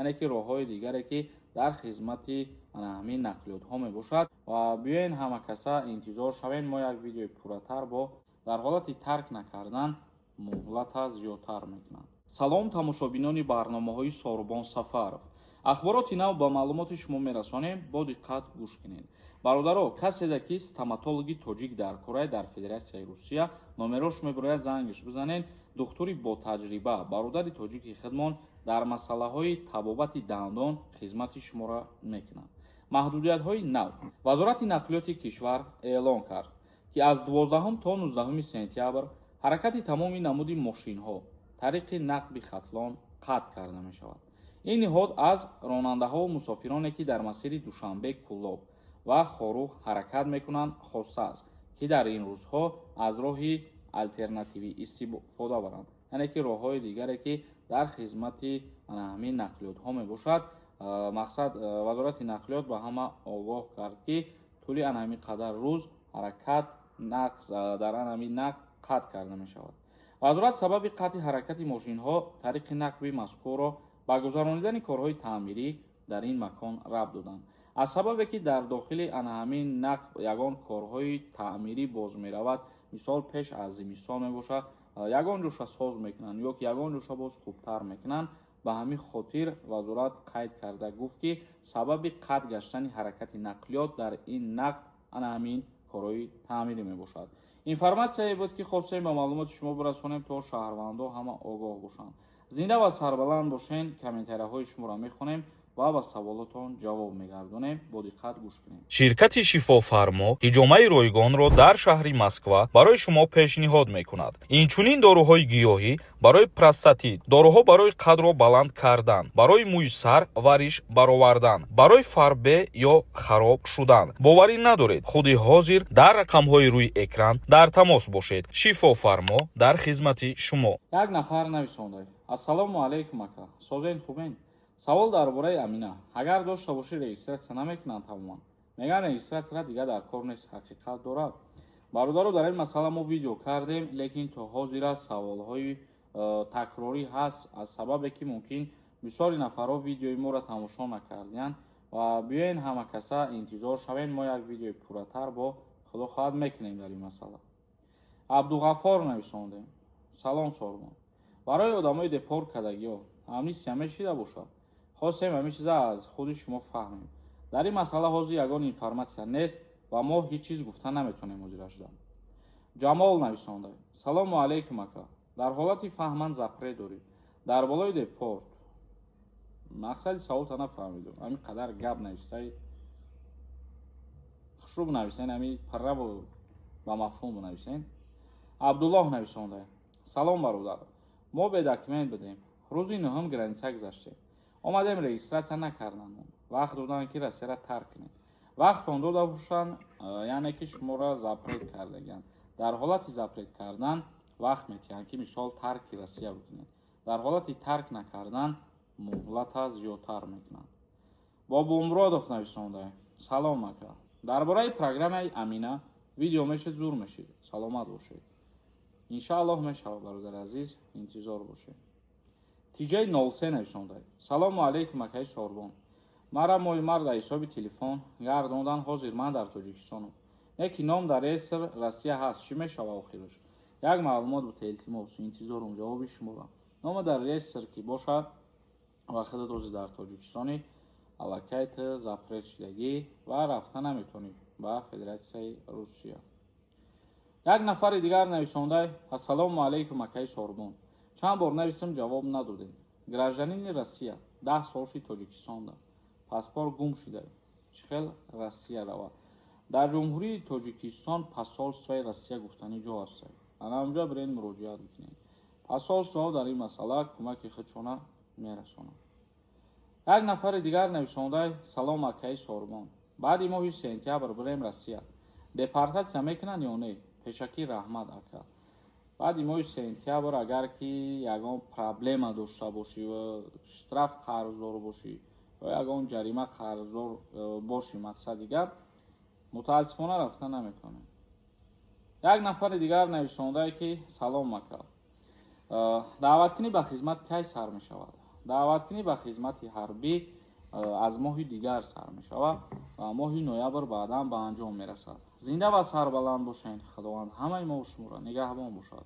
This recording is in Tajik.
یعنی که راه‌های دیگری که در خدمت همین نقلیات‌ها میباشد و بیاین همه کسا انتظار شوین ما یک ویدیوی پورتر با در حالت ترک نکردن مهلت زیادتر میکنند. салом тамошобинони барномаҳои Сорубон Сафаров. ахбороти нав ба маълумоти шумо мерасонем, бо диққат гӯш кинед. бародаро, каседе ки стоматологи тоҷик дар Корея дар Федератсияи Русия номерош мебарояд зангиш бизанед. духтури ботаҷриба бародари тоҷики хидмон дар масъалаҳои табобати дандон хизмати шуморо мекунад. маҳдудиятҳои нав. вазорати нақлиёти кишвар эълон кард ки аз 12 то 19 сентябр ҳаракати тамоми намуди мошинҳо тариқи нақби хатлон қатъ карда мешавад. ин ниҳод аз ронандаҳо ва мусофироне ки дар масири Душанбек Пуллоб ва Хорух ҳаракат мекунанд хостааст ки дар ин рӯзҳо аз роҳи алтернативӣ истифода баранд, яъне ки роҳҳои дигаре ки дар хизмати ҳамин нақлиётҳо мебошад. мақсад вазорати нақлиёт ба ҳама огоҳ кард ки тӯли ҳамин қадар рӯз ҳаракат дар ҳамин нақл қатъ карда мешавад. вазорат сабаби қатъи ҳаракати мошинҳо тариқи нақби мазкурро ба гузаронидани корҳои таъмирӣ дар ин макон рабт доданд. аз сабабе ки дар дохили ҳамин нақб ягон корҳои таъмирӣ боз меравад, мисол пеш аз зимистон мебошад, ягон ҷоша соз мекунанд ё ягон ҷоша боз хубтар мекунанд. ба ҳамин хотир вазорат қайд карда гуфт ки сабаби қатъ гаштани ҳаракати нақлиёт дар ин нақб ҳамин корҳои таъмирӣ мебошад. информатсияе буд ки хостем ба маълумоти шумо бирасонем то шаҳрвандо ҳама огоҳ бошанд. зинда ва сарбаланд бошен. комментарияҳои шуморо мехонем ва ба саволотон ҷавоб мегардонем. бо диққат гӯш кунед. ширкати шифофармо ҳиҷомаи ройгонро дар шаҳри Москва барои шумо пешниҳод мекунад. инчунин доруҳои гиёҳӣ барои простатит, доруҳо барои қадро баланд кардан, барои мӯи сар ва риш баровардан, барои фарбе ё хароб шудан. боварӣ надоред, худи ҳозир дар рақамҳои рӯи экран дар тамос бошед. шифофармо дар хизмати шумо. як нафар нависонда. ассалому алайкум ака. созен хубен? савол дар бораи Амина. агар дошта боши регистратсия намекунанд тамоман. меган регистратсия дигар дар кор нест, ҳақиқат дорад. бародаро, дар ин масъала мо видео кардем, лекин то ҳозир аст саволҳои такрорӣ ҳаст аз сабабе ки мумкин бисёри нафарҳо видеои моро тамошо накардиянд ва биёен ҳама каса интизор шавен мо як видеои пурратар бо худо хоҳад мекунем дар ин масъала. абдуғаффор нависондем. салом Сорубон. барои одамои депорткардагиҳо амнистия мешида бошад. хостем ҳамин чиза аз худи шумо фаҳмем. дар ин масъала ҳозир ягон информатсия нест ва мо ҳеҷ чиз гуфта наметавонем ҳозирашдан. ҷамол нависонда. салому алайкум ака. дар ҳолати фаҳман запрет доред дар болои депорт. мақсади саволта нафаҳмидам. ҳамин қадар гап навистай хушруб нависен, ҳамин парра ба мафҳум нависен. абдуллоҳ нависонда. салом бародар. мо бедокумент будем. рӯзи 9 граница гузаштем. омадем регистратсия накарданд. вақт доданд ки Россияро тарк кунем. вақтон дода бошанд, яъне ки шуморо запрет кардагиянд. дар ҳолати запрет кардан вақт метиҳанд ки мисол тарки Россия бикунед. дар ҳолати тарк накардан муҳлата зиёдтар мекунанд. бобумуродов нависонда. салом ака. дар бораи программаи Амина видео мешид, зур мешид. саломат бошед. иншааллоҳ мешавад бародар азиз, интизор бошед. тиҷаи 03 нависонда. салому алайкум акаи Сорубон. мара моҳи марда ҳисоби телефон гардондан, ҳозир ман дар Тоҷикистонам. яки ном дар рестр Россия ҳаст, чӣ мешава охираш? як маълумот буд, илтимос, интизорум ҷавоби шуморо. нома дар рестр ки бошад вақти ҳозир дар Тоҷикистони аллакайт запрет шудагӣ ва рафта наметавонед ба Федератсияи Русия. як нафари дигар нависонда. ассалому алайкум акаи Сорубон. чанд бор нависам, ҷавоб надодем. гражданини Россия 10 сол шуд Тоҷикистонда. паспорт гум шуда. чӣ хел Россия рава? дар ҷумҳурии Тоҷикистон посолствои Россия гуфтани ҷо аст. ана онҷа бирен муроҷиат бикунед. посолствоҳо дар ин масъала кӯмаки худшона мерасонанд. як нафари дигар нависонда. салом акаи Сорубон. баъди моҳи сентябр бирем Россия. депортатсия мекунанд ё не? пешакӣ раҳмат ака. баъди моҳи сентябр агар ки ягон проблема дошта бошӣ ва штраф қарздор бошӣ ва ягон ҷарима қарздор бошӣ, мақсади гап мутаассифона рафта наметавонем. як нафари дигар нависондае ки салом ака. даъваткунӣ ба хизмат кай сар мешавад? даъваткунӣ ба хизмати ҳарбӣ аз моҳи дигар сар мешавад ва моҳи ноябр баъдан ба анҷом мерасад. Зинда ва сарбаланд бошед. Худованд ҳамаи мо шуморо нигаҳбон бошад.